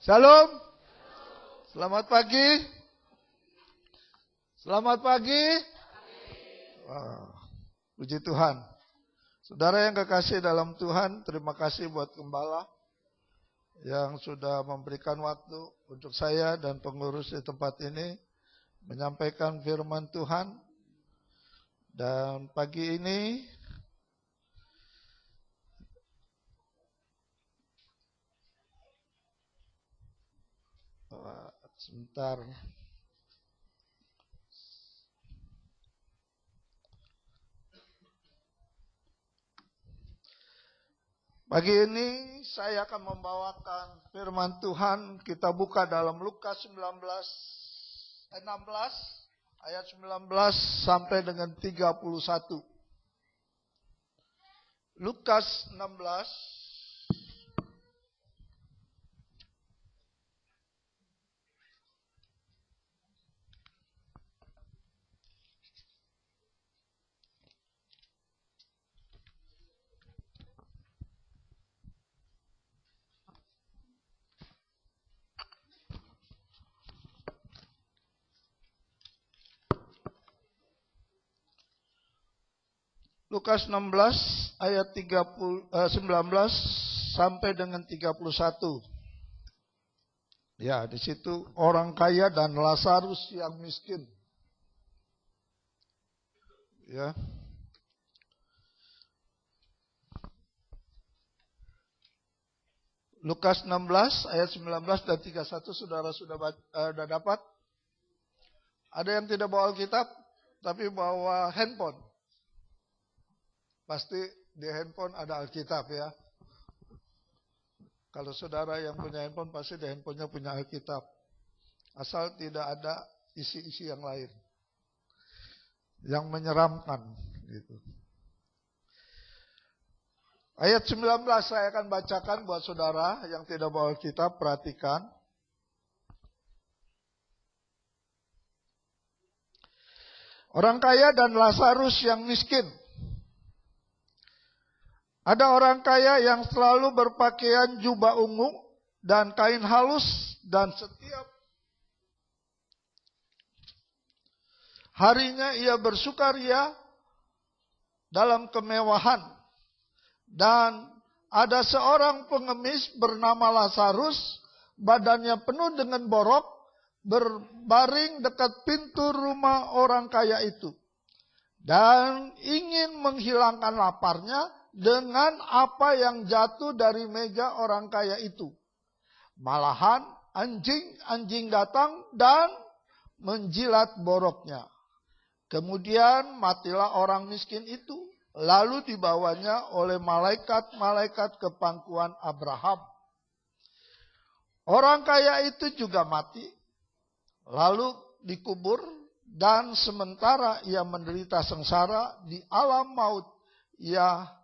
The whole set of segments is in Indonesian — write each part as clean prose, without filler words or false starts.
Shalom. Selamat pagi. Selamat pagi. Wow, puji Tuhan. Saudara yang kekasih dalam Tuhan, terima kasih buat gembala yang sudah memberikan waktu untuk saya dan pengurus di tempat ini menyampaikan firman Tuhan. Dan pagi ini sebentar. Pagi ini saya akan membawakan firman Tuhan. Kita buka dalam Lukas 16 ayat 19 sampai dengan 31. Lukas 16 Lukas 16 ayat 19 sampai dengan 31. Ya, di situ orang kaya dan Lazarus yang miskin. Ya. Lukas 16 ayat 19 dan 31 saudara sudah dapat? Ada yang tidak bawa Alkitab tapi bawa handphone. Pasti di handphone ada Alkitab ya. Kalau saudara yang punya handphone pasti di handphonenya punya Alkitab. Asal tidak ada isi-isi yang lain. Yang menyeramkan gitu. Ayat 19 saya akan bacakan buat saudara yang tidak bawa Alkitab, perhatikan. Orang kaya dan Lazarus yang miskin. Ada orang kaya yang selalu berpakaian jubah ungu dan kain halus dan setiap harinya ia bersukaria dalam kemewahan. Dan ada seorang pengemis bernama Lazarus, badannya penuh dengan borok, berbaring dekat pintu rumah orang kaya itu. Dan ingin menghilangkan laparnya dengan apa yang jatuh dari meja orang kaya itu. Malahan anjing-anjing datang dan menjilat boroknya. Kemudian matilah orang miskin itu. Lalu dibawanya oleh malaikat-malaikat ke pangkuan Abraham. Orang kaya itu juga mati. Lalu dikubur dan sementara ia menderita sengsara di alam maut, ia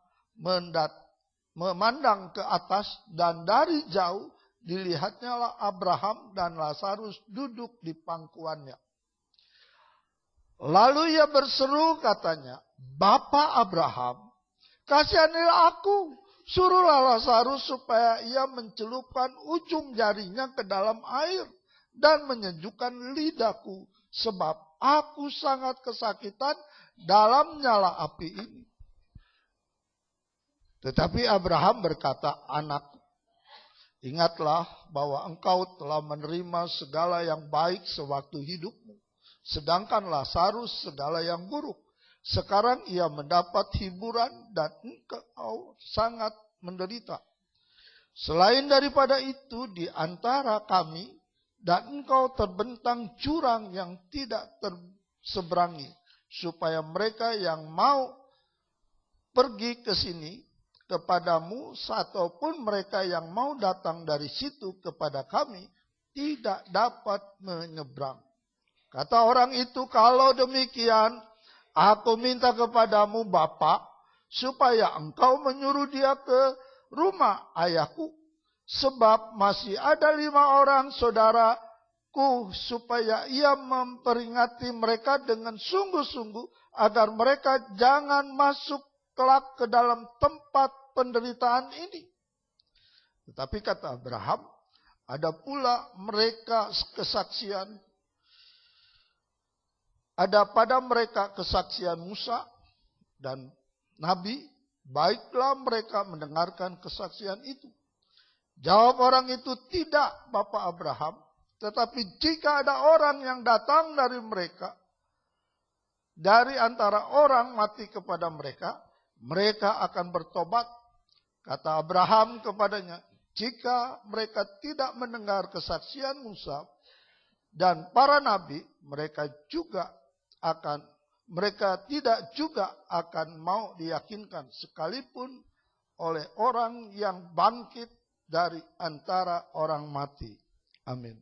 memandang ke atas dan dari jauh dilihatnya lah Abraham dan Lazarus duduk di pangkuannya. Lalu ia berseru katanya, Bapa Abraham, kasihanilah aku, suruhlah Lazarus supaya ia mencelupkan ujung jarinya ke dalam air dan menyejukkan lidahku, sebab aku sangat kesakitan dalam nyala api ini. Tetapi Abraham berkata, anak, ingatlah bahwa engkau telah menerima segala yang baik sewaktu hidupmu, sedangkan Lazarus segala yang buruk. Sekarang ia mendapat hiburan dan engkau sangat menderita. Selain daripada itu, di antara kami dan engkau terbentang jurang yang tidak terseberangi, supaya mereka yang mau pergi ke sini kepadamu, ataupun mereka yang mau datang dari situ kepada kami, tidak dapat menyeberang. Kata orang itu, kalau demikian, aku minta kepadamu Bapa, supaya engkau menyuruh dia ke rumah ayahku. Sebab masih ada 5 orang saudaraku, supaya ia memperingati mereka dengan sungguh-sungguh, agar mereka jangan masuk kelak ke dalam tempat penderitaan ini. Tetapi kata Abraham, Ada pula mereka kesaksian. Ada pada mereka kesaksian Musa dan Nabi. Baiklah mereka mendengarkan kesaksian itu. Jawab orang itu, tidak Bapak Abraham. Tetapi jika ada orang yang datang dari mereka, dari antara orang mati kepada mereka, mereka akan bertobat. Kata Abraham kepadanya, jika mereka tidak mendengar kesaksian Musa dan para nabi, mereka tidak juga akan mau diyakinkan sekalipun oleh orang yang bangkit dari antara orang mati. Amin.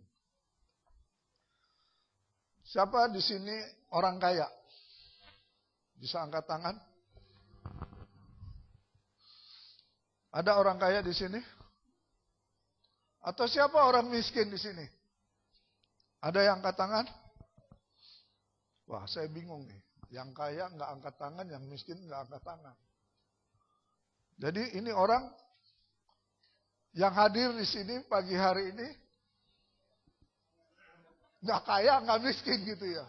Siapa di sini orang kaya? Bisa angkat tangan? Ada orang kaya di sini? Atau siapa orang miskin di sini? Ada yang angkat tangan? Wah, saya bingung nih. Yang kaya nggak angkat tangan, yang miskin nggak angkat tangan. Jadi ini orang yang hadir di sini pagi hari ini nggak kaya, nggak miskin gitu ya.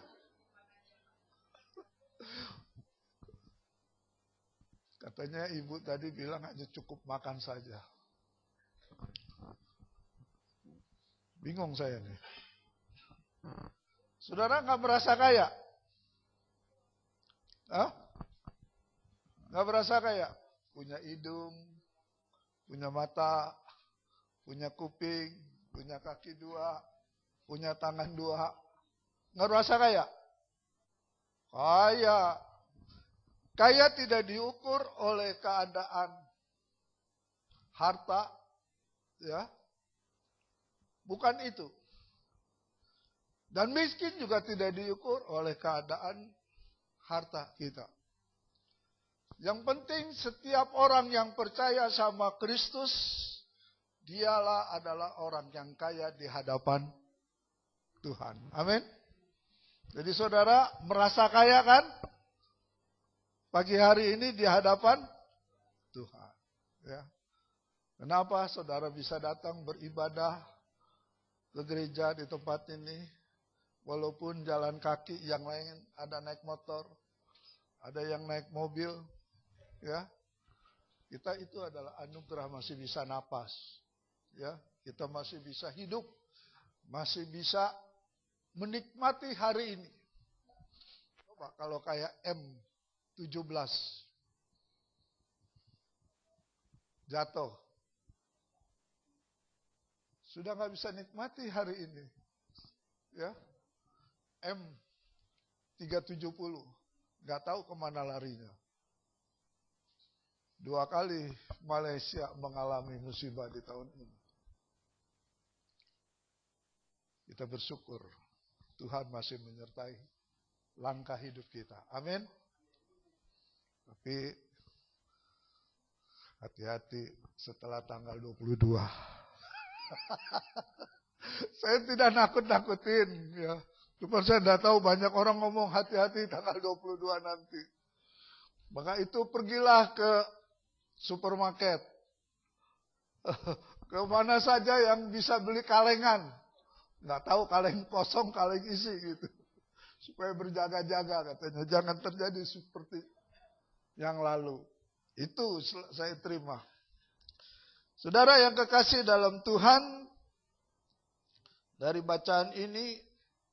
Katanya ibu tadi bilang hanya cukup makan saja. Bingung saya nih. Saudara nggak merasa kaya? Hah? Nggak merasa kaya? Punya hidung, punya mata, punya kuping, punya kaki dua, punya tangan dua. Nggak merasa kaya? Kaya. Kaya tidak diukur oleh keadaan harta, ya. Bukan itu. Dan miskin juga tidak diukur oleh keadaan harta kita. Yang penting setiap orang yang percaya sama Kristus, dialah adalah orang yang kaya di hadapan Tuhan. Amin. Jadi saudara merasa kaya kan? Pagi hari ini di hadapan Tuhan. Ya. Kenapa saudara bisa datang beribadah ke gereja di tempat ini? Walaupun jalan kaki, yang lain ada naik motor, ada yang naik mobil. Ya, kita itu adalah anugerah, masih bisa napas. Ya, kita masih bisa hidup, masih bisa menikmati hari ini. Coba kalau kayak M17 jatuh, sudah nggak bisa nikmati hari ini. Ya, M370 nggak tahu kemana larinya. 2 kali Malaysia mengalami musibah di tahun ini. Kita bersyukur Tuhan masih menyertai langkah hidup kita. Amin. Tapi hati-hati setelah tanggal 22. Saya tidak nakut-nakutin, ya. Cuma saya tidak tahu, banyak orang ngomong hati-hati tanggal 22 nanti. Maka itu pergilah ke supermarket. Kemana saja yang bisa beli kalengan. Nggak tahu kaleng kosong, kaleng isi gitu. Supaya berjaga-jaga katanya. Jangan terjadi seperti yang lalu. Itu saya terima. Saudara yang kekasih dalam Tuhan, dari bacaan ini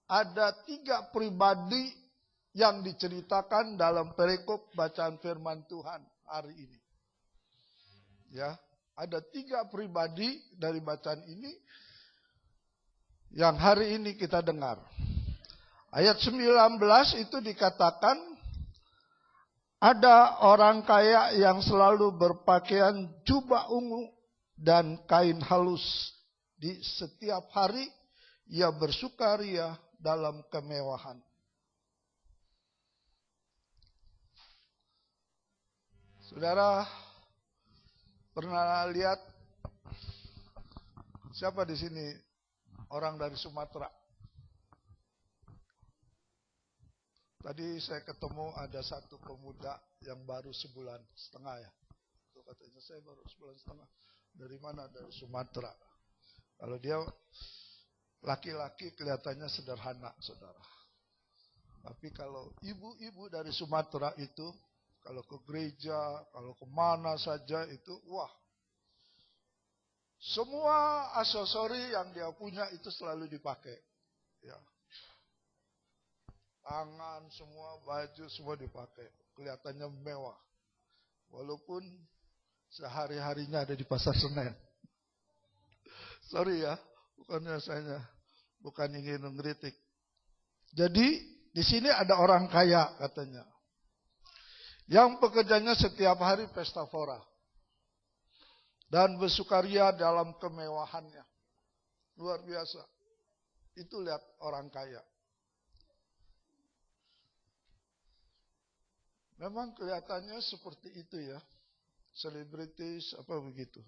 ada 3 pribadi yang diceritakan dalam perikop bacaan firman Tuhan hari ini. Ya, ada 3 pribadi dari bacaan ini yang hari ini kita dengar. Ayat 19 itu dikatakan ada orang kaya yang selalu berpakaian jubah ungu dan kain halus. Di setiap hari ia bersukaria dalam kemewahan. Saudara pernah lihat siapa di sini orang dari Sumatera? Tadi saya ketemu ada satu pemuda yang baru 1,5 bulan ya. Itu katanya saya baru 1,5 bulan. Dari mana? Dari Sumatera. Kalau dia laki-laki kelihatannya sederhana, saudara. Tapi kalau ibu-ibu dari Sumatera itu, kalau ke gereja, kalau kemana saja itu, wah. Semua aksesori yang dia punya itu selalu dipakai. Ya. Tangan semua, baju semua dipakai. Kelihatannya mewah. Walaupun sehari-harinya ada di pasar Senen. Sorry ya, bukan ingin mengkritik. Jadi di sini ada orang kaya katanya, yang pekerjaannya setiap hari pesta pora dan bersukaria dalam kemewahannya. Luar biasa. Itu lihat orang kaya. Memang kelihatannya seperti itu ya, selebritis apa begitu.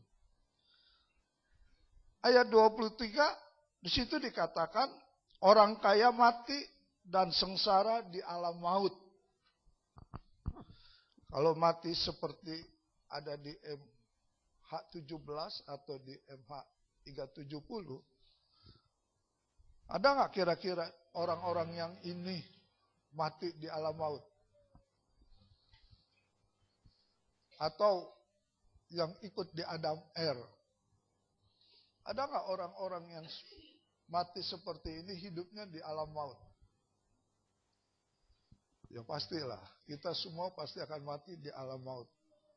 Ayat 23, di situ dikatakan orang kaya mati dan sengsara di alam maut. Kalau mati seperti ada di MH17 atau di MH370, ada nggak kira-kira orang-orang yang ini mati di alam maut? Atau yang ikut di Adam Air? Ada nggak orang-orang yang mati seperti ini hidupnya di alam maut? Ya pastilah, kita semua pasti akan mati di alam maut.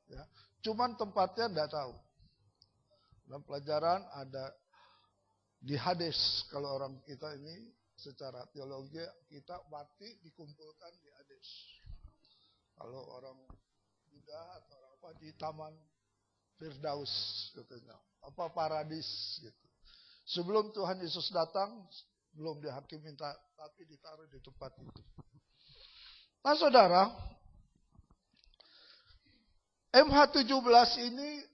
Ya, cuman tempatnya tidak tahu. Dan pelajaran ada di Hades. Kalau orang kita ini secara teologi kita mati dikumpulkan di Hades. Kalau orang Buddha atau orang apa di Taman Firdaus katanya. Apa paradis gitu. Sebelum Tuhan Yesus datang, belum dihakimi tapi ditaruh di tempat itu. Nah saudara, MH17 ini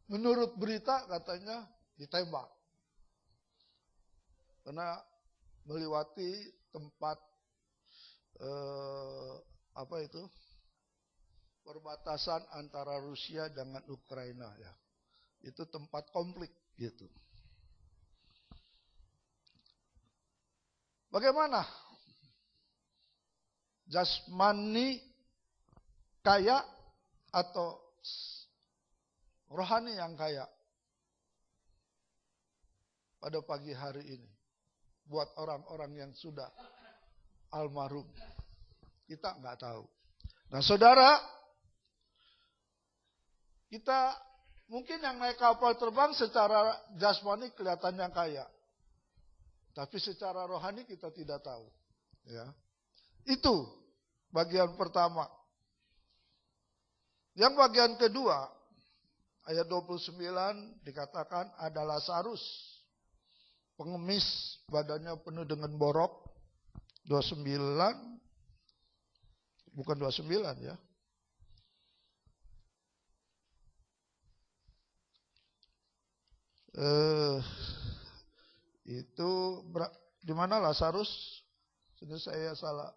menurut berita katanya ditembak. Karena melewati tempat perbatasan antara Rusia dengan Ukraina ya. Itu tempat konflik gitu. Bagaimana? Jasmani kaya atau rohani yang kaya pada pagi hari ini buat orang-orang yang sudah almarhum? Kita nggak tahu. Nah saudara, kita mungkin yang naik kapal terbang secara jasmani kelihatannya kaya. Tapi secara rohani kita tidak tahu. Ya. Itu bagian pertama. Yang bagian kedua, ayat 29 dikatakan ada Lazarus, pengemis, badannya penuh dengan borok. 29, bukan 29 ya. Itu di mana Lazarus? Ini saya salah.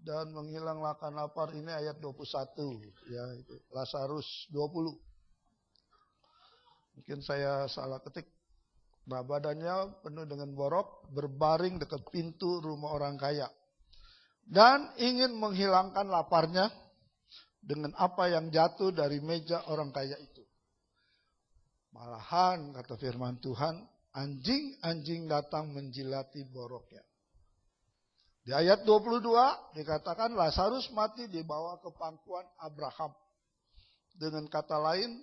Dan menghilangkan lapar ini ayat 21 ya, itu Lazarus 20. Mungkin saya salah ketik. Nah, badannya penuh dengan borok, berbaring dekat pintu rumah orang kaya. Dan ingin menghilangkan laparnya dengan apa yang jatuh dari meja orang kaya itu. Malahan, kata firman Tuhan, anjing-anjing datang menjilati boroknya. Di ayat 22 dikatakan Lazarus mati dibawa ke pangkuan Abraham. Dengan kata lain,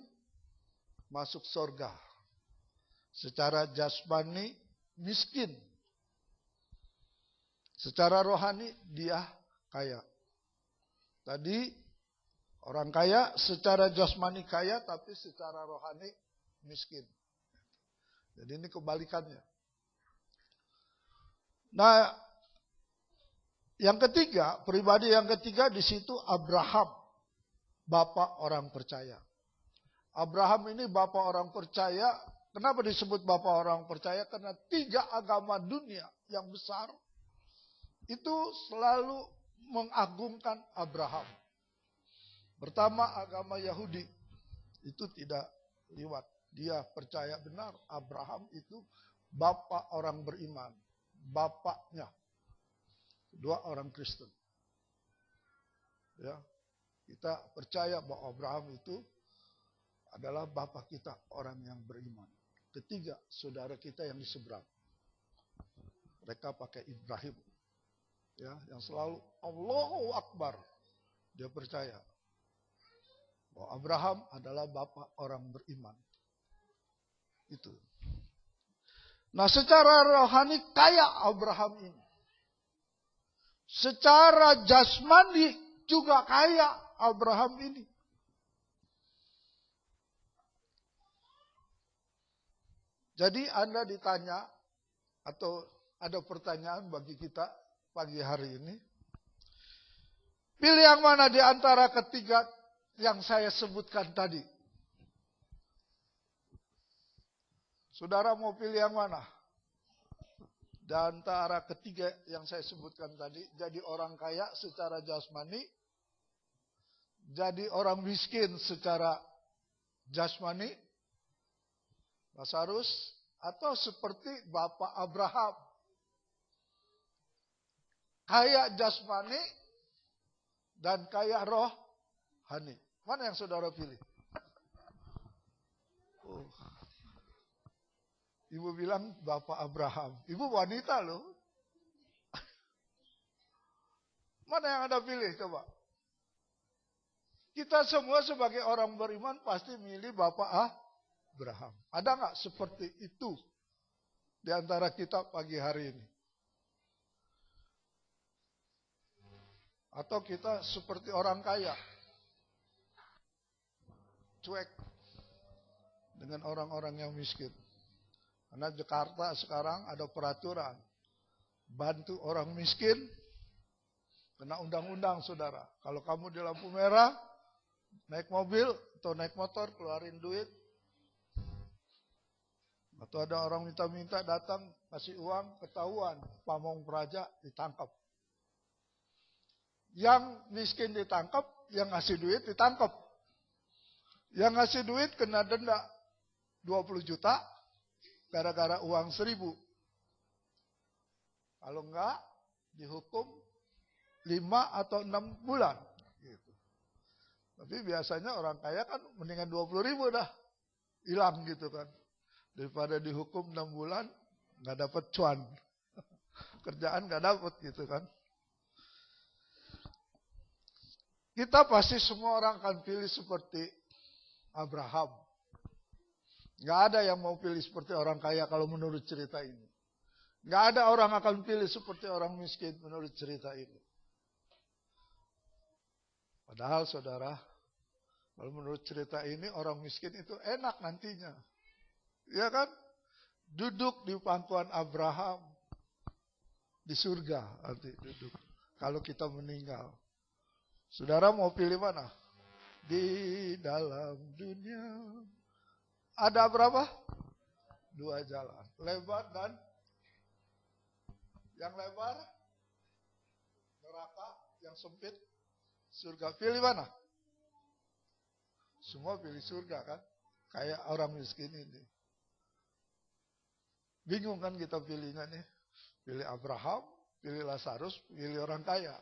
masuk surga. Secara jasmani miskin. Secara rohani dia kaya. Tadi orang kaya secara jasmani kaya tapi secara rohani miskin. Jadi ini kebalikannya. Nah, yang ketiga, pribadi yang ketiga di situ Abraham, bapak orang percaya. Abraham ini bapak orang percaya. Kenapa disebut bapak orang percaya? Karena 3 agama dunia yang besar itu selalu mengagungkan Abraham. Pertama, agama Yahudi itu tidak liwat. Dia percaya benar Abraham itu bapak orang beriman. Bapaknya. Dua orang Kristen. Ya, kita percaya bahwa Abraham itu adalah bapak kita, orang yang beriman. Ketiga, saudara kita yang di seberang. Mereka pakai Ibrahim. Ya, yang selalu Allahu Akbar. Dia percaya bahwa Abraham adalah bapak orang beriman. Itu. Nah, secara rohani kaya Abraham ini. Secara jasmani juga kaya Abraham ini. Jadi Anda ditanya, atau ada pertanyaan bagi kita pagi hari ini. Pilih yang mana di antara ketiga yang saya sebutkan tadi? Saudara mau pilih yang mana? Di antara ketiga yang saya sebutkan tadi, jadi orang kaya secara jasmani, jadi orang miskin secara jasmani, Lazarus, atau seperti Bapak Abraham, kaya jasmani dan kaya rohani. Mana yang saudara pilih? Oh. Ibu bilang Bapak Abraham. Ibu wanita loh. Mana yang Anda pilih coba? Kita semua sebagai orang beriman pasti milih Bapak Abraham. Ada nggak seperti itu di antara kita pagi hari ini? Atau kita seperti orang kaya, cuek dengan orang-orang yang miskin. Karena Jakarta sekarang ada peraturan, bantu orang miskin, kena undang-undang saudara. Kalau kamu di lampu merah, naik mobil atau naik motor, keluarin duit. Atau ada orang minta-minta datang, kasih uang, ketahuan, pamong praja ditangkap. Yang miskin ditangkap, yang ngasih duit ditangkap. Yang ngasih duit kena denda 20 juta, gara-gara uang 1.000. Kalau enggak, dihukum 5 atau 6 bulan. Gitu. Tapi biasanya orang kaya kan mendingan 20.000 dah. Hilang gitu kan. Daripada dihukum 6 bulan, nggak dapat cuan. Kerjaan nggak dapat gitu kan. Kita pasti semua orang akan pilih seperti Abraham. Nggak ada yang mau pilih seperti orang kaya kalau menurut cerita ini. Nggak ada orang akan pilih seperti orang miskin menurut cerita ini. Padahal saudara, kalau menurut cerita ini orang miskin itu enak nantinya. Ya kan? Duduk di pangkuan Abraham di surga nanti duduk. Kalau kita meninggal. Saudara mau pilih mana? Di dalam dunia ada berapa? 2 jalan. Lebar dan yang lebar neraka, yang sempit surga. Pilih mana? Semua pilih surga kan? Kayak orang miskin ini. Bingung kan kita pilihnya nih? Pilih Abraham, pilih Lazarus, pilih orang kaya.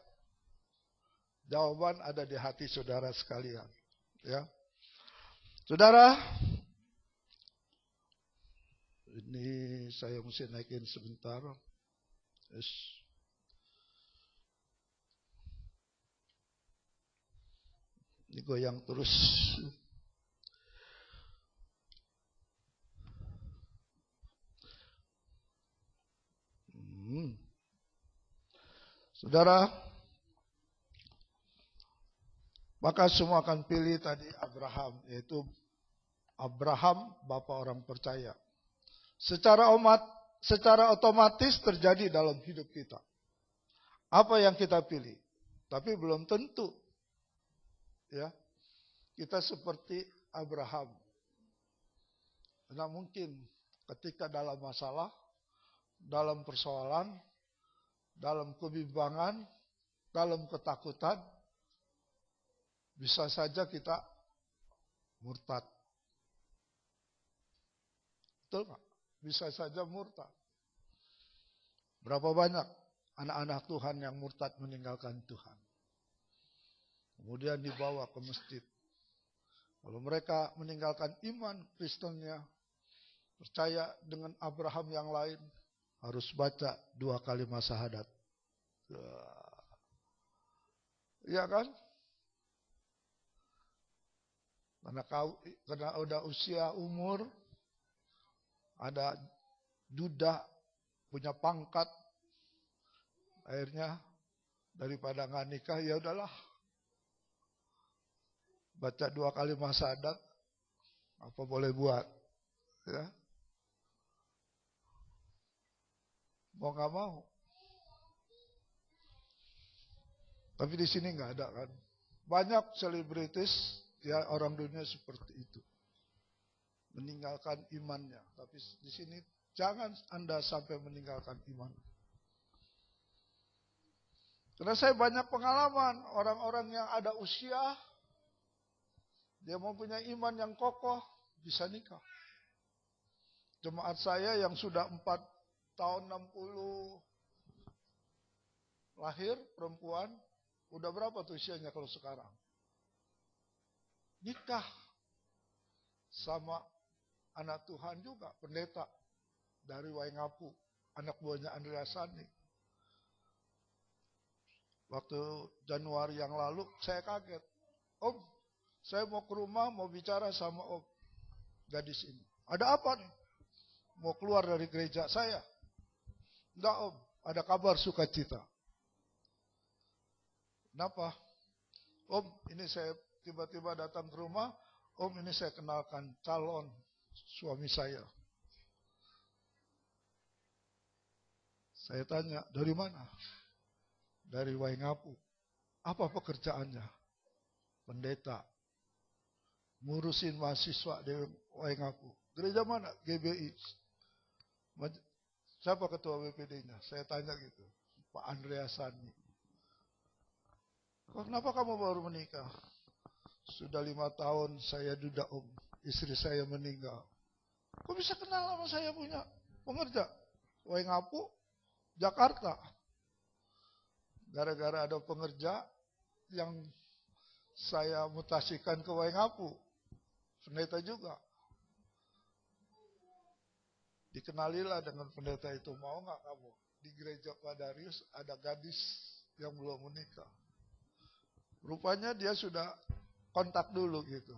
Jawaban ada di hati saudara sekalian. Ya, saudara, ini saya mesti naikin sebentar. Yes. Ini goyang terus. Saudara, maka semua akan pilih tadi Abraham, yaitu Abraham bapak orang percaya. Secara otomatis terjadi dalam hidup kita. Apa yang kita pilih? Tapi belum tentu. Ya, kita seperti Abraham. Karena mungkin ketika dalam masalah, dalam persoalan, dalam kebimbangan, dalam ketakutan, bisa saja kita murtad. Betul nggak? Bisa saja murtad. Berapa banyak anak-anak Tuhan yang murtad meninggalkan Tuhan. Kemudian dibawa ke masjid. Kalau mereka meninggalkan iman Kristennya, percaya dengan Abraham yang lain, harus baca 2 kalimat syahadat. Iya kan? Karena udah usia umur, ada duda, punya pangkat, akhirnya daripada nggak nikah, ya udahlah, baca 2 kalimat syahadat, apa boleh buat, ya? Mau nggak mau. Tapi di sini nggak ada kan. Banyak selebritis, ya orang dunia seperti itu. Meninggalkan imannya. Tapi di sini jangan Anda sampai meninggalkan iman. Karena saya banyak pengalaman orang-orang yang ada usia, dia mau punya iman yang kokoh, bisa nikah. Jemaat saya yang sudah 4 tahun 60 lahir, perempuan, udah berapa tuh usianya kalau sekarang? Nikah sama anak Tuhan juga, pendeta dari Waingapu, anak buahnya Andreas Sani. Waktu Januari yang lalu saya kaget. Om, saya mau ke rumah, mau bicara sama om gadis ini. Ada apa nih? Mau keluar dari gereja saya. Enggak om, ada kabar sukacita. Kenapa? Om, ini saya tiba-tiba datang ke rumah. Om, ini saya kenalkan calon suami saya. Saya tanya, dari mana? Dari Waingapu. Apa pekerjaannya? Pendeta. Ngurusin mahasiswa di Waingapu. Gereja mana? GBI. Siapa ketua BPD-nya? Saya tanya gitu. Pak Andreas Sani. Kenapa kamu baru menikah? Sudah 5 tahun saya duda om. Istri saya meninggal. Kok bisa kenal sama saya punya pengerja? Waingapu, Jakarta. Gara-gara ada pengerja yang saya mutasikan ke Waingapu. Pendeta juga. Dikenalilah dengan pendeta itu. Mau gak kamu? Di gereja Pak Darius ada gadis yang belum menikah. Rupanya dia sudah kontak dulu gitu.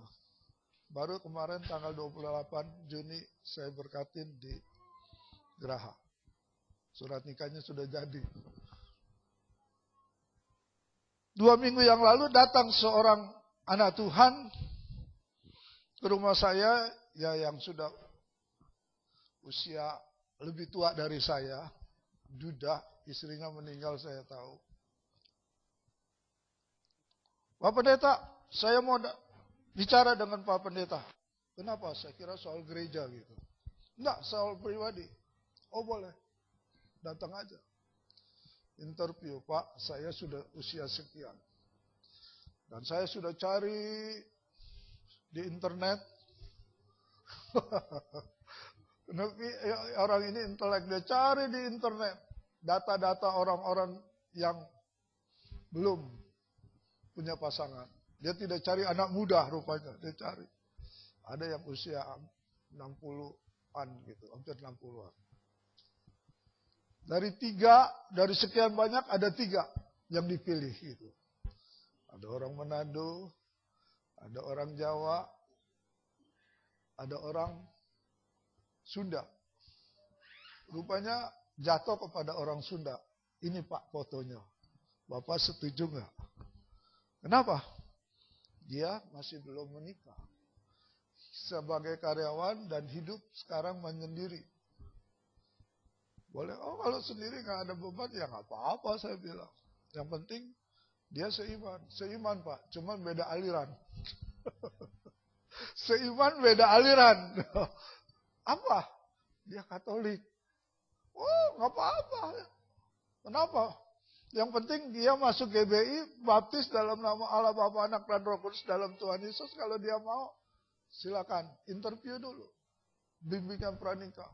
Baru kemarin tanggal 28 Juni saya berkatin di Geraha. Surat nikahnya sudah jadi. 2 minggu yang lalu datang seorang anak Tuhan ke rumah saya, ya yang sudah usia lebih tua dari saya, duda, istrinya meninggal saya tahu. Pak Pendeta, saya mau bicara dengan Pak Pendeta. Kenapa? Saya kira soal gereja gitu. Enggak, soal pribadi. Oh boleh, datang aja. Interview, Pak, saya sudah usia sekian. Dan saya sudah cari di internet. Orang ini intelek, dia cari di internet. Data-data orang-orang yang belum punya pasangan. Dia tidak cari anak muda rupanya, dia cari. Ada yang usia 60-an gitu, hampir 60-an. Dari sekian banyak ada 3 yang dipilih gitu. Ada orang Manado, ada orang Jawa, ada orang Sunda. Rupanya jatuh kepada orang Sunda. Ini Pak fotonya. Bapak setuju nggak? Kenapa? Dia masih belum menikah. Sebagai karyawan dan hidup sekarang menyendiri. Boleh, oh kalau sendiri nggak ada beban ya nggak apa-apa saya bilang. Yang penting dia seiman Pak, cuman beda aliran. Seiman beda aliran. Apa? Dia Katolik. Oh nggak apa-apa. Kenapa? Yang penting dia masuk GBI, baptis dalam nama Allah Bapa, Anak dan Roh Kudus dalam Tuhan Yesus. Kalau dia mau, silakan interview dulu. Bimbingan pranikah.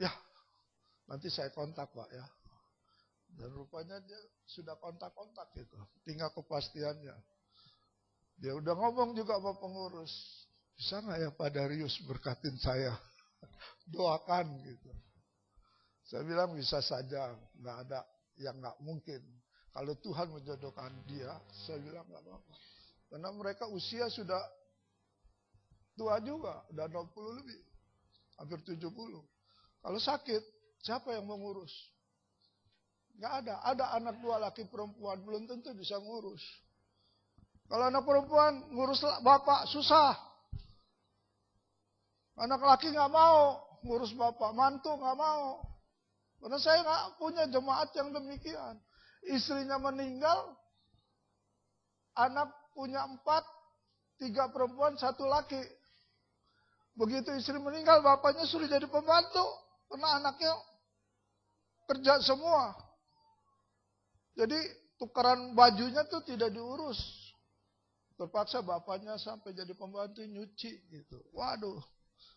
Ya, nanti saya kontak Pak ya. Dan rupanya dia sudah kontak-kontak gitu. Tinggal kepastiannya. Dia udah ngomong juga sama pengurus. Bisa nggak ya Pak Darius berkatin saya? Doakan gitu. Saya bilang bisa saja, nggak ada yang nggak mungkin. Kalau Tuhan menjodohkan dia, saya bilang nggak apa-apa. Karena mereka usia sudah tua juga, udah 60 lebih, hampir 70. Kalau sakit, siapa yang mengurus? Nggak ada. Ada anak 2 laki perempuan, belum tentu bisa ngurus. Kalau anak perempuan ngurus bapak susah. Anak laki nggak mau ngurus bapak, mantu nggak mau. Karena saya nggak punya jemaat yang demikian. Istrinya meninggal, anak punya 4, 3 perempuan, 1 laki. Begitu istri meninggal, bapaknya suruh jadi pembantu. Karena anaknya kerja semua. Jadi tukaran bajunya tuh tidak diurus. Terpaksa bapaknya sampai jadi pembantu nyuci gitu. Waduh,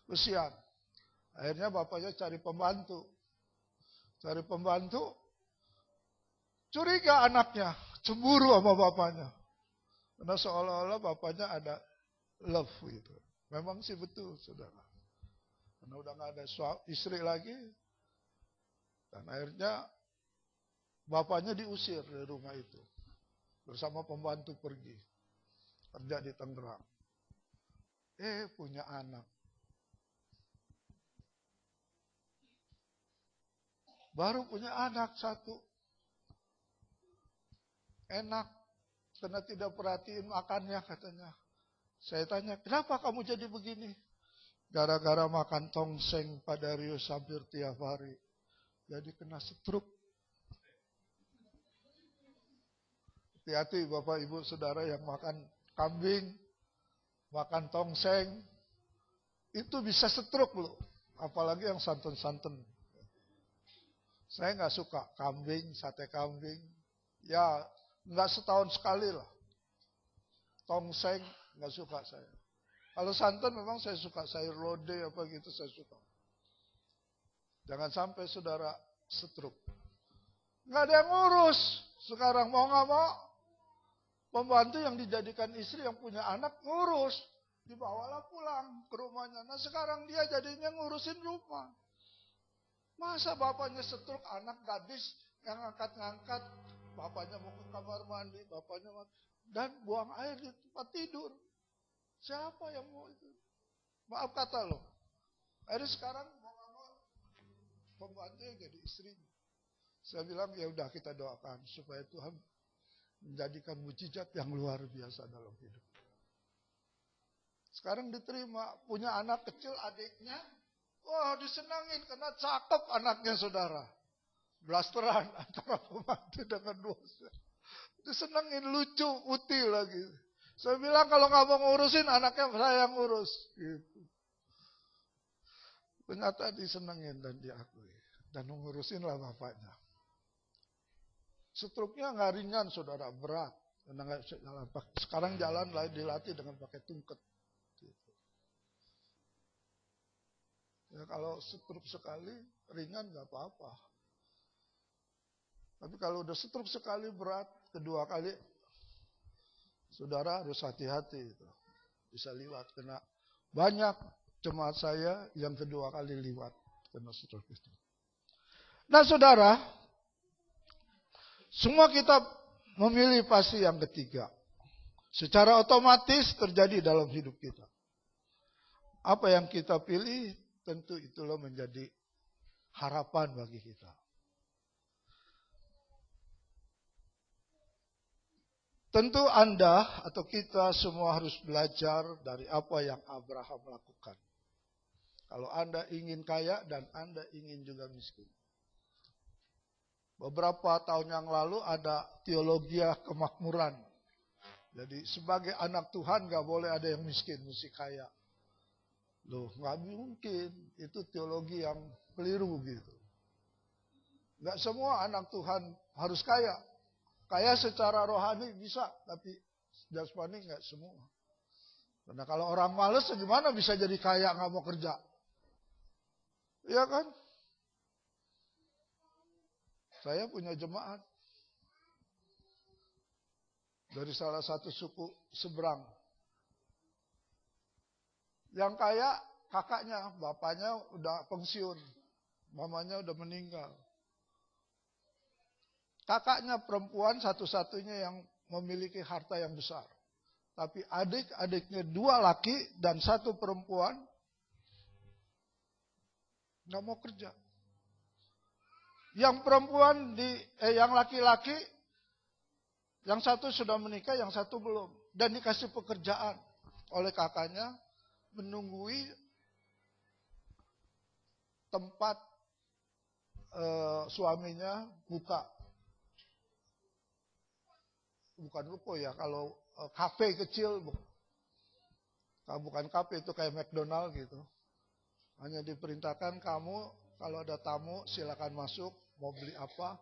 kesian. Akhirnya bapaknya cari pembantu. Cari pembantu, curiga anaknya, cemburu sama bapaknya. Karena seolah-olah bapaknya ada love gitu. Memang sih betul, saudara. Karena udah gak ada istri lagi. Dan akhirnya bapaknya diusir dari rumah itu. Bersama pembantu pergi. Kerja di Tangerang. Punya anak. Baru punya anak 1. Enak. Karena tidak perhatiin makannya katanya. Saya tanya, kenapa kamu jadi begini? Gara-gara makan tongseng Pak Darius hampir tiap hari. Jadi kena stroke. Hati-hati Bapak Ibu Saudara yang makan kambing, makan tongseng. Itu bisa stroke loh. Apalagi yang santan-santan. Saya nggak suka kambing, sate kambing. Ya, nggak setahun sekali lah. Tongseng, nggak suka saya. Kalau santan memang saya suka, sayur lodeh apa gitu saya suka. Jangan sampai saudara stroke. Nggak ada yang ngurus. Sekarang mau nggak mau, pembantu yang dijadikan istri yang punya anak ngurus. Dibawalah pulang ke rumahnya. Nah sekarang dia jadinya ngurusin rumah. Masa bapaknya stroke, anak gadis yang ngangkat-ngangkat, bapaknya mau ke kamar mandi, bapaknya dan buang air di tempat tidur. Siapa yang mau itu? Maaf kata loh. Akhirnya sekarang mau nggak mau pembantunya jadi istrinya. Saya bilang ya udah kita doakan supaya Tuhan menjadikan mujizat yang luar biasa dalam hidup. Sekarang diterima, punya anak kecil adiknya. Wah disenangin karena cakep anaknya saudara. Blasteran antara pembantu dengan dosen. Disenangin lucu, util lagi. Saya bilang kalau nggak mau ngurusin anaknya saya yang ngurus. Gitu. Ternyata disenangin dan diakui. Dan ngurusin lah bapaknya. Stroke-nya nggak ringan saudara, berat. Sekarang jalan dilatih dengan pakai tungket. Gitu. Ya kalau stroke sekali ringan nggak apa-apa. Tapi kalau udah stroke sekali berat, kedua kali, saudara harus hati-hati itu. Bisa liwat kena banyak jemaat saya yang kedua kali liwat kena stroke itu. Nah saudara, semua kita memilih pasti yang ketiga. Secara otomatis terjadi dalam hidup kita. Apa yang kita pilih, tentu itulah menjadi harapan bagi kita. Tentu Anda atau kita semua harus belajar dari apa yang Abraham lakukan. Kalau Anda ingin kaya dan Anda ingin juga miskin. Beberapa tahun yang lalu ada teologi kemakmuran. Jadi sebagai anak Tuhan gak boleh ada yang miskin, mesti kaya. Loh gak mungkin, itu teologi yang keliru gitu. Enggak semua anak Tuhan harus kaya. Kaya secara rohani bisa, tapi jasmani enggak semua. Karena kalau orang malas gimana bisa jadi kaya nggak mau kerja? Iya kan? Saya punya jemaat dari salah satu suku seberang. Yang kaya kakaknya, bapaknya udah pensiun, mamanya udah meninggal. Kakaknya perempuan satu-satunya yang memiliki harta yang besar. Tapi adik-adiknya 2 laki dan 1 perempuan nggak mau kerja. Yang perempuan yang laki-laki, yang 1 sudah menikah, yang 1 belum. Dan dikasih pekerjaan oleh kakaknya menunggui tempat suaminya buka. Bukan ruko ya, kalau kafe kecil, bukan kafe itu kayak McDonald gitu. Hanya diperintahkan kamu kalau ada tamu silakan masuk, mau beli apa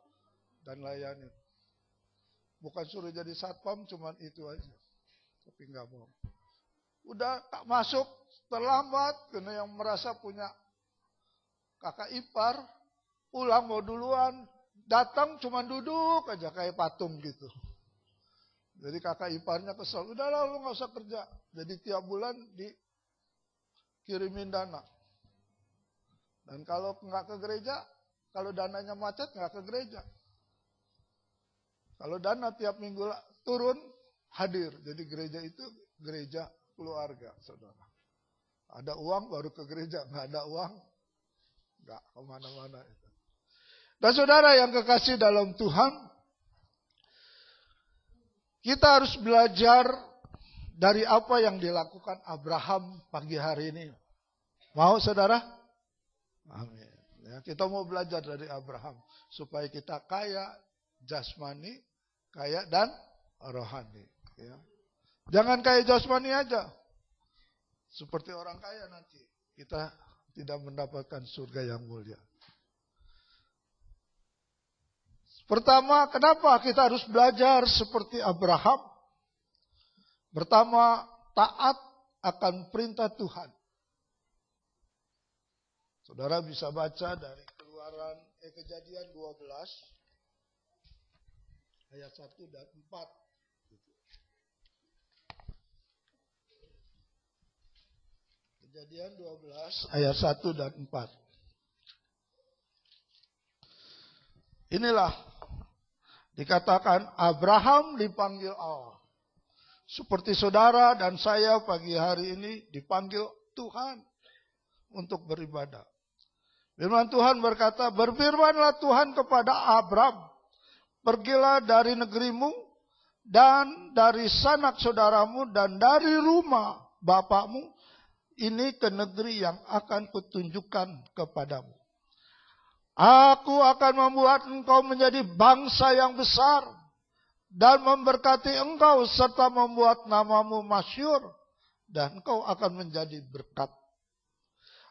dan layani. Bukan suruh jadi satpam, cuman itu aja. Tapi nggak mau. Udah tak masuk, terlambat, karena yang merasa punya kakak ipar, pulang mau duluan, datang cuman duduk aja kayak patung gitu. Jadi kakak iparnya kesel, udahlah lu gak usah kerja. Jadi tiap bulan dikirimin dana. Dan kalau nggak ke gereja, kalau dananya macet nggak ke gereja. Kalau dana tiap minggu turun, hadir. Jadi gereja itu gereja keluarga, saudara. Ada uang baru ke gereja, nggak ada uang, nggak kemana-mana. Dan saudara yang kekasih dalam Tuhan, kita harus belajar dari apa yang dilakukan Abraham pagi hari ini. Mau saudara? Amin. Ya, kita mau belajar dari Abraham supaya kita kaya jasmani, kaya dan rohani. Ya. Jangan kaya jasmani aja. Seperti orang kaya nanti kita tidak mendapatkan surga yang mulia. Pertama, kenapa kita harus belajar seperti Abraham? Pertama, taat akan perintah Tuhan. Saudara bisa baca dari Kejadian 12 ayat 1 dan 4. Kejadian 12 ayat 1 dan 4. Inilah dikatakan Abraham dipanggil Allah. Seperti saudara dan saya pagi hari ini dipanggil Tuhan untuk beribadah. Firman Tuhan berkata, berfirmanlah Tuhan kepada Abraham, pergilah dari negerimu dan dari sanak saudaramu dan dari rumah bapakmu ini ke negeri yang akan kutunjukkan kepadamu. Aku akan membuat engkau menjadi bangsa yang besar dan memberkati engkau serta membuat namamu masyhur dan engkau akan menjadi berkat.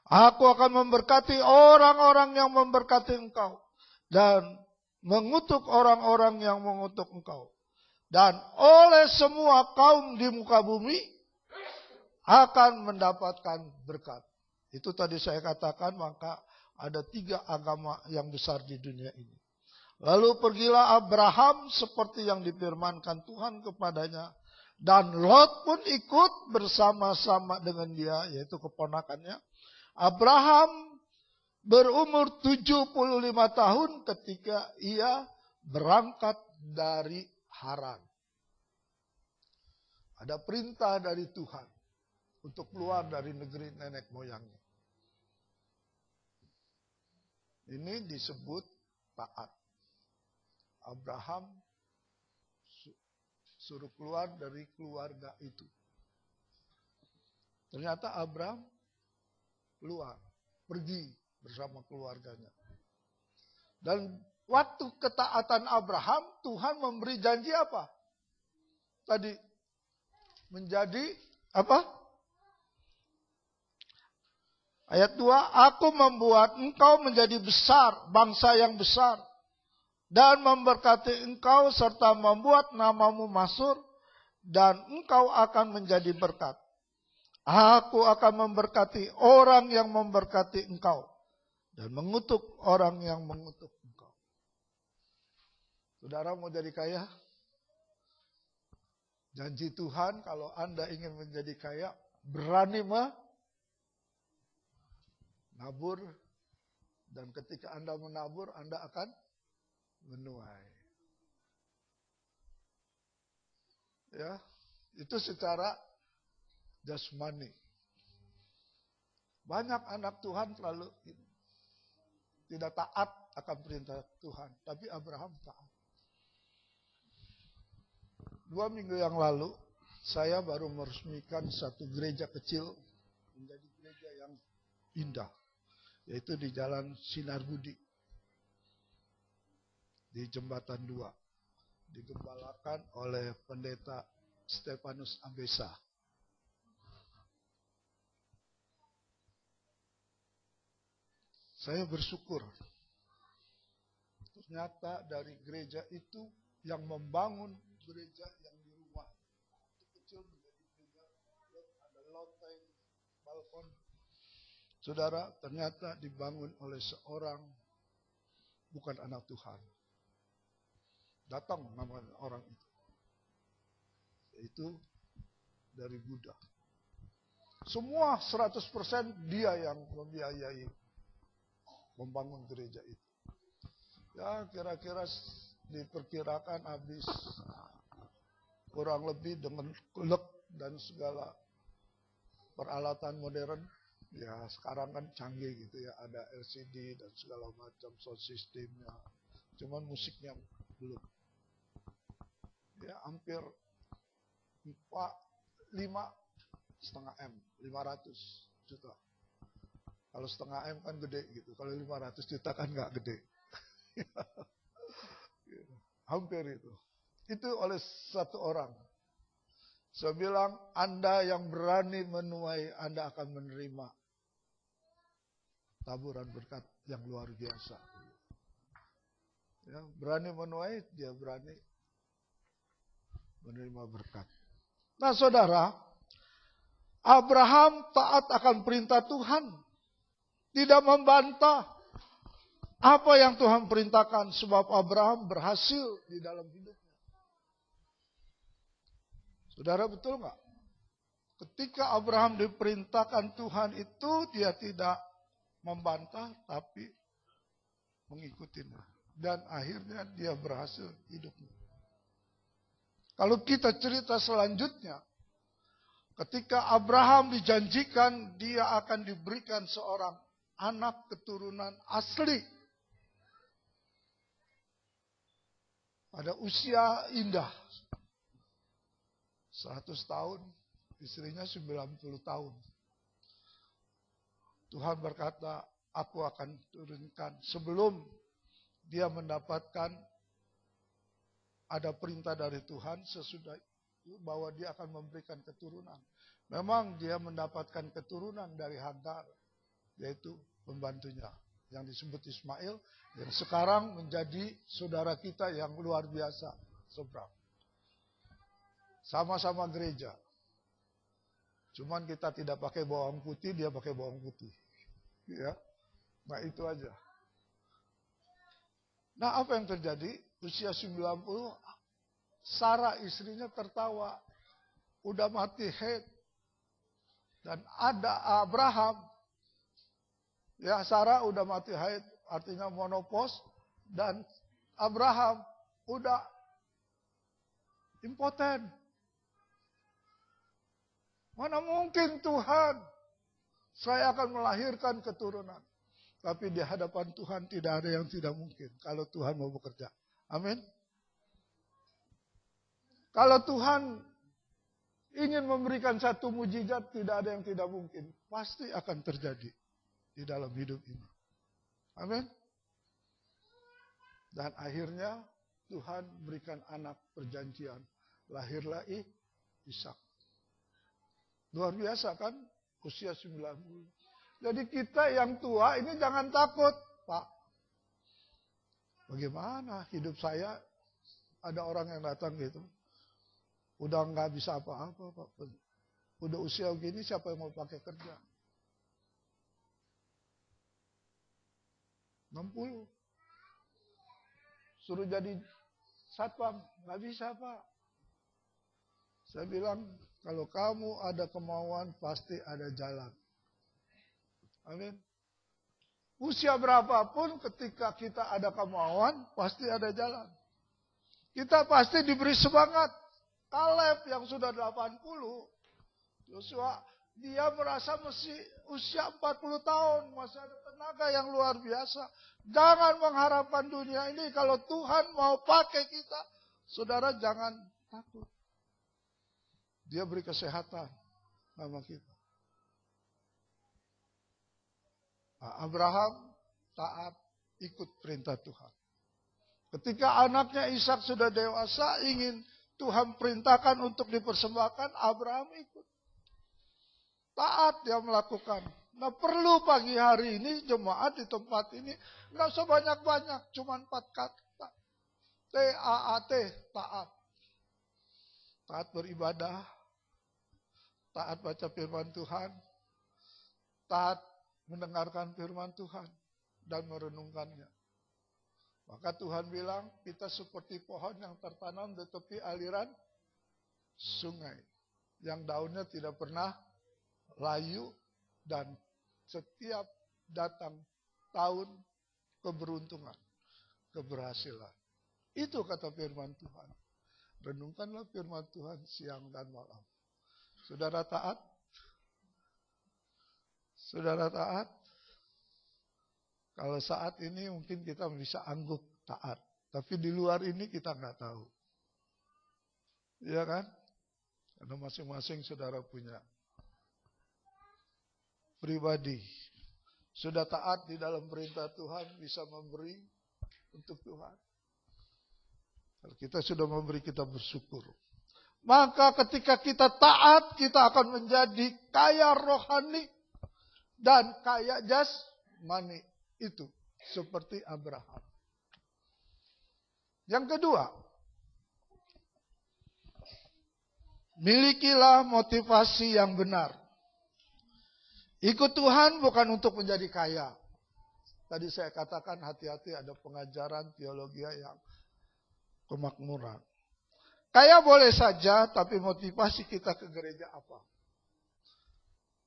Aku akan memberkati orang-orang yang memberkati engkau dan mengutuk orang-orang yang mengutuk engkau. Dan oleh semua kaum di muka bumi akan mendapatkan berkat. Itu tadi saya katakan, maka ada 3 agama yang besar di dunia ini. Lalu pergilah Abraham seperti yang difirmankan Tuhan kepadanya. Dan Lot pun ikut bersama-sama dengan dia, yaitu keponakannya. Abraham berumur 75 tahun ketika ia berangkat dari Haran. Ada perintah dari Tuhan untuk keluar dari negeri nenek moyangnya. Ini disebut taat. Abraham suruh keluar dari keluarga itu. Ternyata Abraham keluar, pergi bersama keluarganya. Dan waktu ketaatan Abraham, Tuhan memberi janji apa? Tadi menjadi apa? Ayat 2, aku membuat engkau menjadi besar, bangsa yang besar. dan memberkati engkau serta membuat namamu masyhur, dan engkau akan menjadi berkat. Aku akan memberkati orang yang memberkati engkau, dan mengutuk orang yang mengutuk engkau. Saudara mau jadi kaya? Janji Tuhan kalau Anda ingin menjadi kaya, berani menabur, dan ketika Anda menabur, Anda akan menuai. Ya, itu secara jasmani. Banyak anak Tuhan terlalu tidak taat akan perintah Tuhan, tapi Abraham taat. 2 minggu yang lalu, saya baru meresmikan satu gereja kecil menjadi gereja yang indah, yaitu di Jalan Sinar Budi, di Jembatan 2, digembalakan oleh Pendeta Stefanus Ambesa. Saya bersyukur, ternyata dari gereja itu yang membangun gereja yang di rumah itu kecil menjadi gereja, ada loteng, balkon. Saudara, ternyata dibangun oleh seorang bukan anak Tuhan. Datang nama orang itu, yaitu dari Buddha. Semua 100% dia yang membiayai membangun gereja itu. Ya, kira-kira diperkirakan habis kurang lebih dengan klek dan segala peralatan modern. Ya, sekarang kan canggih gitu ya, ada LCD dan segala macam sound systemnya. Cuman musiknya belum. Ya, hampir 5,5 M, 500 juta. Kalau setengah M kan gede gitu. Kalau 500 juta kan nggak gede. Hampir itu. Itu oleh satu orang. Saya bilang, Anda yang berani menuai, Anda akan menerima taburan berkat yang luar biasa. Ya, berani menuai, dia berani menerima berkat. Nah, saudara, Abraham taat akan perintah Tuhan. Tidak membantah apa yang Tuhan perintahkan, sebab Abraham berhasil di dalam hidupnya. Saudara, betul nggak? Ketika Abraham diperintahkan Tuhan itu, dia tidak membantah, tapi mengikutinya. Dan akhirnya dia berhasil hidupnya. Kalau kita cerita selanjutnya, ketika Abraham dijanjikan dia akan diberikan seorang anak keturunan asli. Pada usia indah. 100 tahun, istrinya 90 tahun. Tuhan berkata, aku akan turunkan sebelum dia mendapatkan ada perintah dari Tuhan sesudah itu bahwa dia akan memberikan keturunan. Memang dia mendapatkan keturunan dari Hagar, yaitu pembantunya yang disebut Ismail, yang sekarang menjadi saudara kita yang luar biasa, seberang. Sama-sama gereja. Cuman kita tidak pakai bawang putih, dia pakai bawang putih. Ya. Nah, itu aja. Nah, apa yang terjadi? Usia 90, Sarah istrinya tertawa. Udah mati haid. Dan ada Abraham. Ya, Sarah udah mati haid, artinya menopause. Dan Abraham udah impoten. Mana mungkin Tuhan, saya akan melahirkan keturunan. Tapi di hadapan Tuhan tidak ada yang tidak mungkin. Kalau Tuhan mau bekerja. Amin. Kalau Tuhan ingin memberikan satu mujizat, tidak ada yang tidak mungkin. Pasti akan terjadi di dalam hidup ini. Amin. Dan akhirnya Tuhan berikan anak perjanjian. Lahirlah Ishak. Luar biasa kan? Usia 90. Jadi kita yang tua ini jangan takut, Pak. Bagaimana hidup saya, ada orang yang datang gitu, udah nggak bisa apa-apa, Pak. Udah usia gini siapa yang mau pakai kerja? 60. Suruh jadi satpam, nggak bisa, Pak. Saya bilang, kalau kamu ada kemauan, pasti ada jalan. Amin. Usia berapapun, ketika kita ada kemauan, pasti ada jalan. Kita pasti diberi semangat. Kaleb yang sudah 80, Yosua, dia merasa masih usia 40 tahun, masih ada tenaga yang luar biasa. Jangan mengharapkan dunia ini, kalau Tuhan mau pakai kita, saudara jangan takut. Dia beri kesehatan sama kita. Abraham taat ikut perintah Tuhan. Ketika anaknya Ishak sudah dewasa, ingin Tuhan perintahkan untuk dipersembahkan, Abraham ikut. Taat dia melakukan. Nah, perlu pagi hari ini jemaat di tempat ini nggak usah banyak-banyak, cuma 4 kata. T-A-A-T, taat. Taat beribadah, taat baca firman Tuhan, taat mendengarkan firman Tuhan dan merenungkannya. Maka Tuhan bilang, kita seperti pohon yang tertanam di tepi aliran sungai, yang daunnya tidak pernah layu, dan setiap datang tahun keberuntungan, keberhasilan. Itu kata firman Tuhan. Renungkanlah firman Tuhan siang dan malam. Saudara taat? Saudara taat? Kalau saat ini mungkin kita bisa angguk taat. Tapi di luar ini kita nggak tahu. Iya kan? Karena masing-masing saudara punya pribadi. Sudah taat di dalam perintah Tuhan, bisa memberi untuk Tuhan. Kalau kita sudah memberi, kita bersyukur. Maka ketika kita taat, kita akan menjadi kaya rohani dan kaya jasmani. Itu seperti Abraham. Yang kedua, milikilah motivasi yang benar. Ikut Tuhan bukan untuk menjadi kaya. Tadi saya katakan hati-hati, ada pengajaran teologi yang kemakmuran. Kaya boleh saja, tapi motivasi kita ke gereja apa?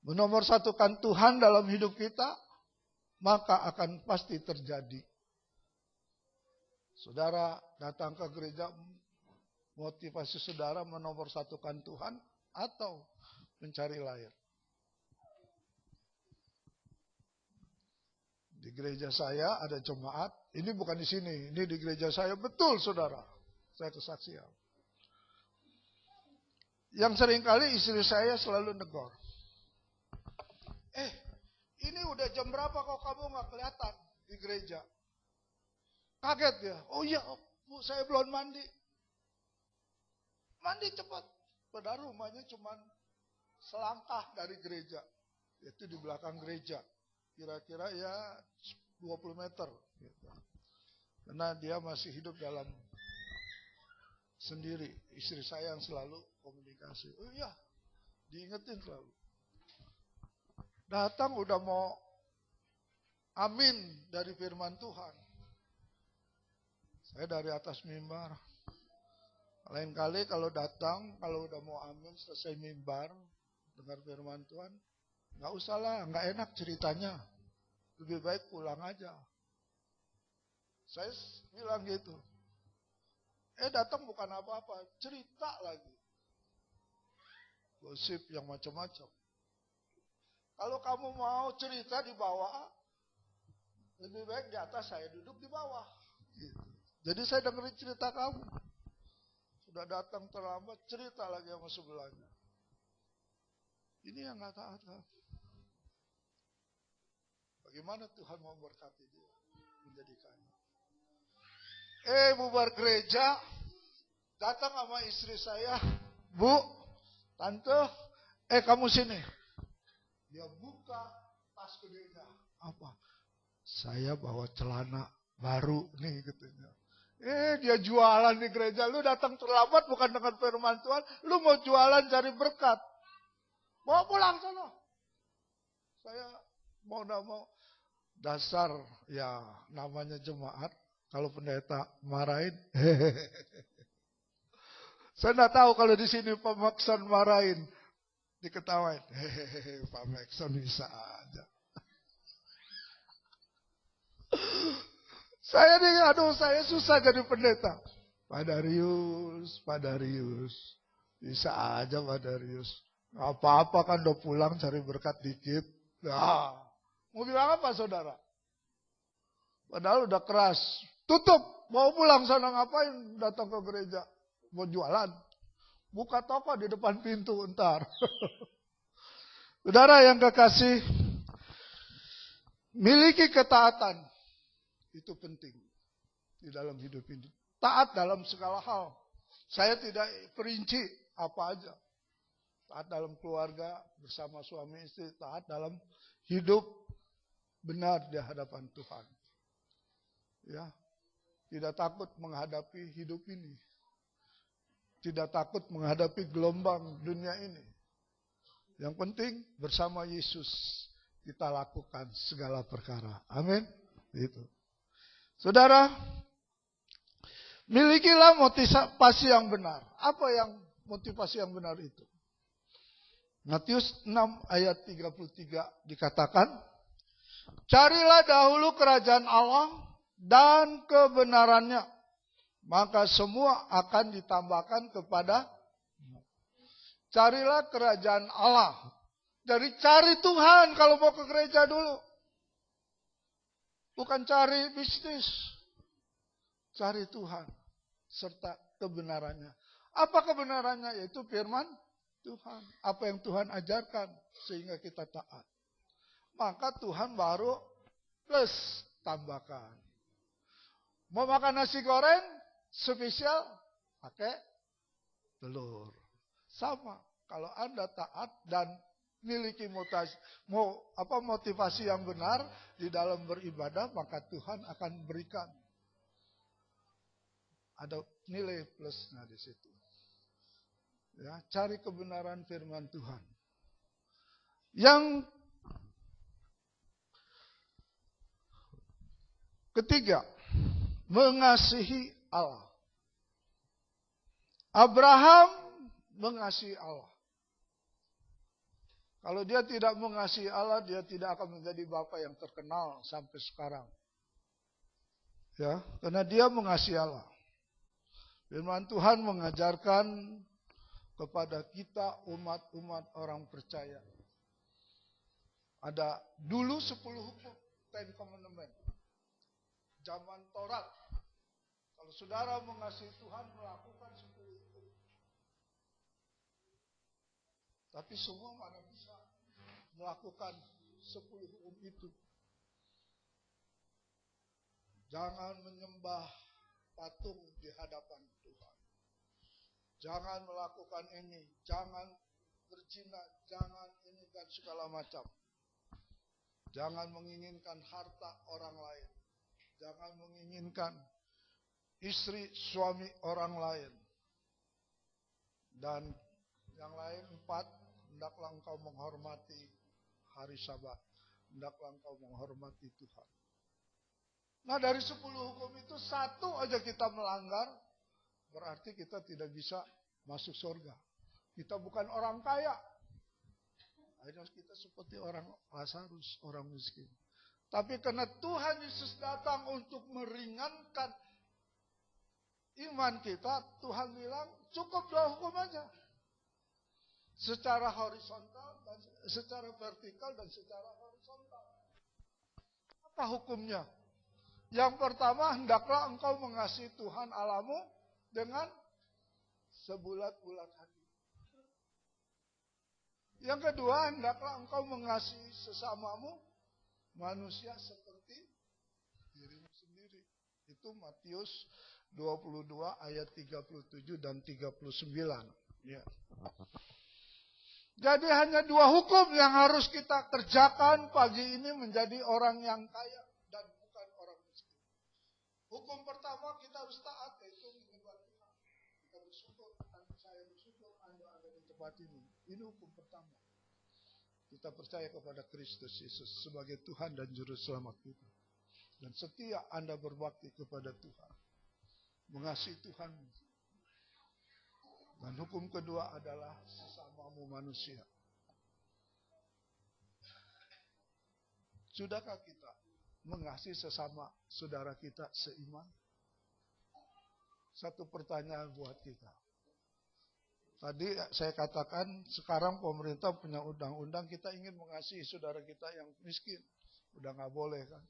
Menomorsatukan Tuhan dalam hidup kita, maka akan pasti terjadi. Saudara datang ke gereja, motivasi saudara menomorsatukan Tuhan atau mencari layar. Di gereja saya ada jemaat, ini bukan di sini, ini di gereja saya, betul saudara, saya kesaksian. Yang seringkali istri saya selalu negor. Ini udah jam berapa kok kamu gak kelihatan di gereja? Kaget dia, oh iya Bu, saya belum mandi. Mandi cepat, padahal rumahnya cuma selangkah dari gereja, itu di belakang gereja. Kira-kira ya 20 meter. Gitu. Karena dia masih hidup dalam sendiri. Istri saya yang selalu komunikasi. Oh iya, diingetin selalu. Datang udah mau amin dari firman Tuhan. Saya dari atas mimbar. Lain kali kalau datang, kalau udah mau amin selesai mimbar, dengar firman Tuhan, nggak usah lah, nggak enak ceritanya. Lebih baik pulang aja. Saya bilang gitu. Datang bukan apa-apa, cerita lagi. Gosip yang macam-macam. Kalau kamu mau cerita di bawah, lebih baik di atas, saya duduk di bawah. Gitu. Jadi saya dengerin cerita kamu. Sudah datang terlambat, cerita lagi sama sebelahnya. Ini yang nggak taat kan? Bagaimana Tuhan mau memberkati dia menjadi kaya? Bubar gereja, datang sama istri saya, Bu, Tante, kamu sini. Dia buka tas gedenya. Apa? Saya bawa celana baru nih katanya. Dia jualan di gereja, lu datang terlambat bukan dengan firman Tuhan, lu mau jualan cari berkat. Bawa pulang sana. Saya mau nggak mau, dasar ya namanya jemaat, kalau pendeta marahin. Saya nggak tahu kalau di sini Pak Maxon marahin, diketawain. Pak Maxon bisa aja. Saya susah jadi pendeta. Pak Darius. Bisa aja Pak Darius. Apa-apa kan udah pulang cari berkat dikit. Nah, mau bilang apa saudara? Padahal udah keras. Tutup, mau pulang sana ngapain datang ke gereja? Mau jualan. Buka toko di depan pintu ntar. Saudara yang kekasih, miliki ketaatan. Itu penting di dalam hidup ini. Taat dalam segala hal. Saya tidak perinci apa aja. Taat dalam keluarga bersama suami istri. Taat dalam hidup benar di hadapan Tuhan. Ya, tidak takut menghadapi hidup ini. Tidak takut menghadapi gelombang dunia ini. Yang penting bersama Yesus kita lakukan segala perkara. Amin. Itu. Saudara, milikilah motivasi yang benar. Apa yang motivasi yang benar itu? Matius 6 ayat 33 dikatakan, carilah dahulu kerajaan Allah dan kebenarannya, maka semua akan ditambahkan kepada. Carilah kerajaan Allah. Jadi cari Tuhan kalau mau ke gereja dulu. Bukan cari bisnis. Cari Tuhan. Serta kebenarannya. Apa kebenarannya? Yaitu firman Tuhan. Apa yang Tuhan ajarkan. Sehingga kita taat. Maka Tuhan baru plus tambahkan. Mau makan nasi goreng spesial pakai telur. Sama. Kalau Anda taat dan miliki motivasi yang benar di dalam beribadah, maka Tuhan akan berikan. Ada nilai plusnya di situ. Ya, cari kebenaran firman Tuhan. Yang ketiga, mengasihi Allah. Abraham mengasihi Allah. Kalau dia tidak mengasihi Allah, dia tidak akan menjadi bapa yang terkenal sampai sekarang. Ya, karena dia mengasihi Allah. Firman Tuhan mengajarkan kepada kita umat-umat orang percaya. Ada dulu 10 hukum, 10 commandment. Zaman Taurat. Kalau saudara mengasihi Tuhan, melakukan 10 hukum. Tapi semua mana bisa melakukan 10 hukum itu. Jangan menyembah patung di hadapan Tuhan. Jangan melakukan ini, jangan berzina, jangan ini dan segala macam. Jangan menginginkan harta orang lain. Jangan menginginkan istri, suami orang lain. Dan yang lain 4, hendaklah engkau menghormati hari Sabat. Hendaklah engkau menghormati Tuhan. Nah, dari 10 hukum itu 1 aja kita melanggar, berarti kita tidak bisa masuk surga. Kita bukan orang kaya. Akhirnya kita seperti orang Lazarus, orang miskin. Tapi karena Tuhan Yesus datang untuk meringankan iman kita, Tuhan bilang cukup 2 hukum aja. Secara horizontal, dan secara vertikal dan secara horizontal. Apa hukumnya? Yang pertama, hendaklah engkau mengasihi Tuhan Allahmu dengan sebulat-bulat hati. Yang kedua, hendaklah engkau mengasihi sesamamu manusia seperti dirimu sendiri. Itu Matius 22 ayat 37 dan 39. Ya. Jadi hanya 2 hukum yang harus kita kerjakan pagi ini menjadi orang yang kaya dan bukan orang miskin. Hukum pertama kita harus taat, yaitu menyembah Tuhan. Kita bersyukur, dan saya bersyukur Anda ada di tempat ini. Ini hukum pertama. Kita percaya kepada Kristus Yesus sebagai Tuhan dan Juru Selamat kita. Dan setia Anda berbakti kepada Tuhan. Mengasihi Tuhan. Dan hukum kedua adalah sesamamu manusia. Sudahkah kita mengasihi sesama saudara kita seiman? Satu pertanyaan buat kita. Tadi saya katakan sekarang pemerintah punya undang-undang, kita ingin mengasihi saudara kita yang miskin. Udah gak boleh kan.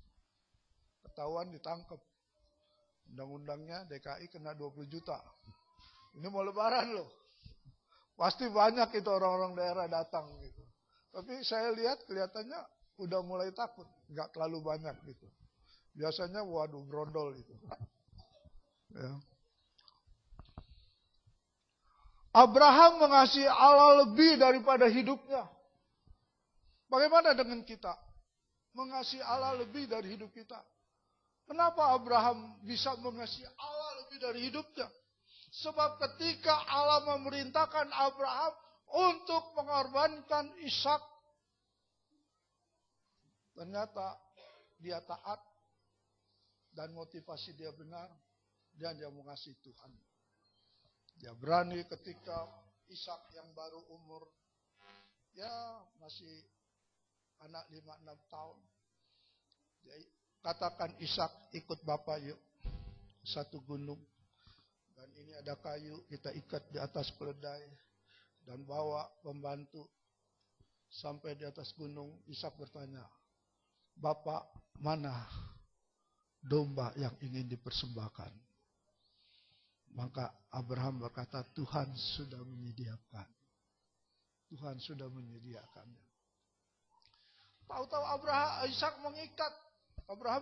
Ketahuan ditangkap. Undang-undangnya DKI kena 20 juta. Ini mau lebaran loh. Pasti banyak itu orang-orang daerah datang gitu. Tapi saya lihat kelihatannya udah mulai takut. Gak terlalu banyak gitu. Biasanya waduh brondol gitu. Ya. Abraham mengasihi Allah lebih daripada hidupnya. Bagaimana dengan kita? Mengasihi Allah lebih dari hidup kita. Kenapa Abraham bisa mengasihi Allah lebih dari hidupnya? Sebab ketika Allah memerintahkan Abraham untuk mengorbankan Ishak, ternyata dia taat dan motivasi dia benar dan dia mengasihi Tuhan. Dia berani ketika Ishak yang baru umur masih anak 5-6 tahun. Dia katakan, Ishak ikut Bapak yuk satu gunung. Dan ini ada kayu, kita ikat di atas keledai dan bawa pembantu sampai di atas gunung. Ishak bertanya, Bapak, mana domba yang ingin dipersembahkan? Maka Abraham berkata, Tuhan sudah menyediakan. Tuhan sudah menyediakannya. Tahu-tahu Abraham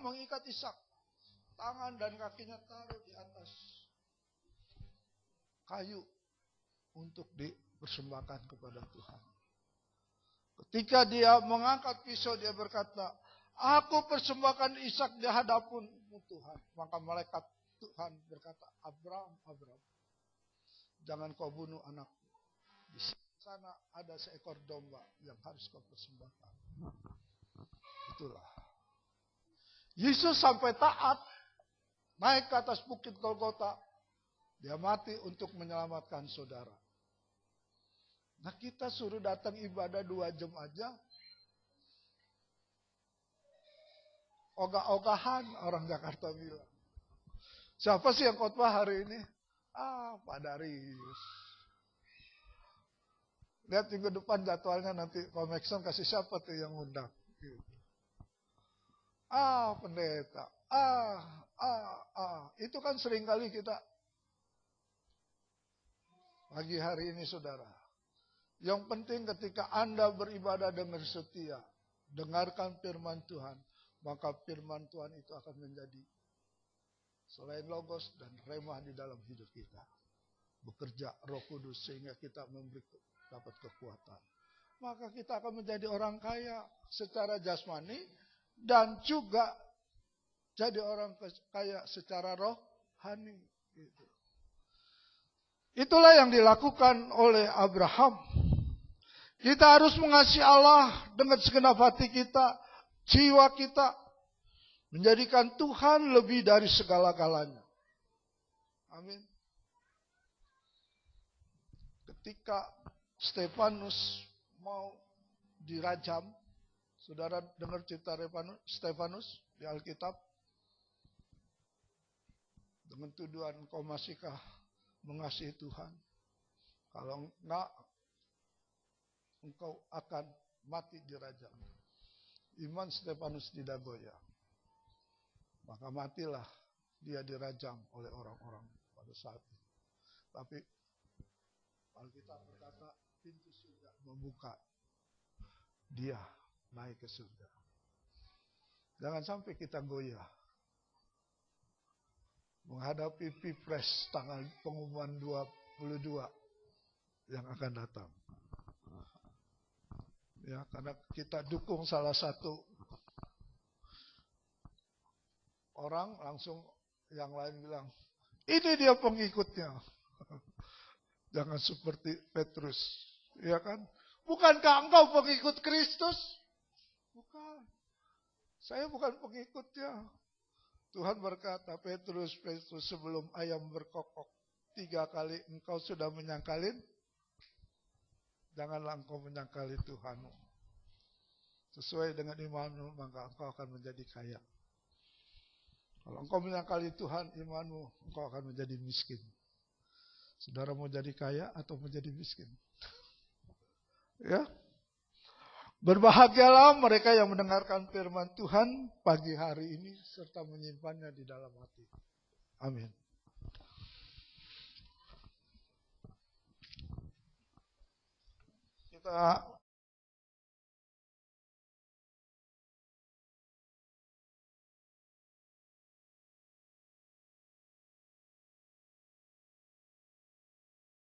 mengikat Ishak. Tangan dan kakinya taruh di atas kayu untuk dipersembahkan kepada Tuhan. Ketika dia mengangkat pisau, dia berkata, aku persembahkan Ishak di hadapan-Mu Tuhan. Maka malaikat Tuhan berkata, Abraham, jangan kau bunuh anakku. Di sana ada seekor domba yang harus kau persembahkan. Itulah. Yesus sampai taat, naik ke atas bukit Golgota. Dia mati untuk menyelamatkan saudara. Nah kita suruh datang ibadah 2 jam aja. Ogah-ogahan orang Jakarta bilang. Siapa sih yang khotbah hari ini? Pak Darius. Lihat minggu depan jadwalnya nanti Pak Maxon kasih siapa tuh yang undang. Gitu. Pendeta. Itu kan seringkali kita. Pagi hari ini saudara. Yang penting ketika Anda beribadah dengan setia. Dengarkan firman Tuhan. Maka firman Tuhan itu akan menjadi selain logos dan rema di dalam hidup kita. Bekerja Roh Kudus sehingga kita dapat kekuatan. Maka kita akan menjadi orang kaya secara jasmani dan juga jadi orang kaya secara rohani. Gitu. Itulah yang dilakukan oleh Abraham. Kita harus mengasihi Allah dengan segenap hati kita, jiwa kita. Menjadikan Tuhan lebih dari segala-galanya. Amin. Ketika Stefanus mau dirajam, saudara dengar cerita Stefanus di Alkitab? Dengan tuduhan, engkau masihkah mengasihi Tuhan? Kalau enggak, engkau akan mati dirajam. Iman Stefanus tidak goyah. Maka matilah dia dirajam oleh orang-orang pada saat itu. Tapi Alkitab berkata pintu surga membuka. Dia naik ke surga. Jangan sampai kita goyah. Menghadapi Pilpres tanggal pengumuman 22 yang akan datang. Ya, karena kita dukung salah satu orang langsung Yang lain bilang, ini dia pengikutnya. Jangan seperti Petrus. Ya kan? Bukankah engkau pengikut Kristus? Bukan. Saya bukan pengikutnya. Tuhan berkata, Petrus, sebelum ayam berkokok 3 kali engkau sudah menyangkalin. Janganlah engkau menyangkali Tuhanmu. Sesuai dengan imanmu, maka engkau akan menjadi kaya. Kalau engkau menyangkali Tuhan, imanmu, engkau akan menjadi miskin. Saudara mau jadi kaya atau menjadi miskin? Ya. Berbahagialah mereka yang mendengarkan firman Tuhan pagi hari ini serta menyimpannya di dalam hati. Amin. Kita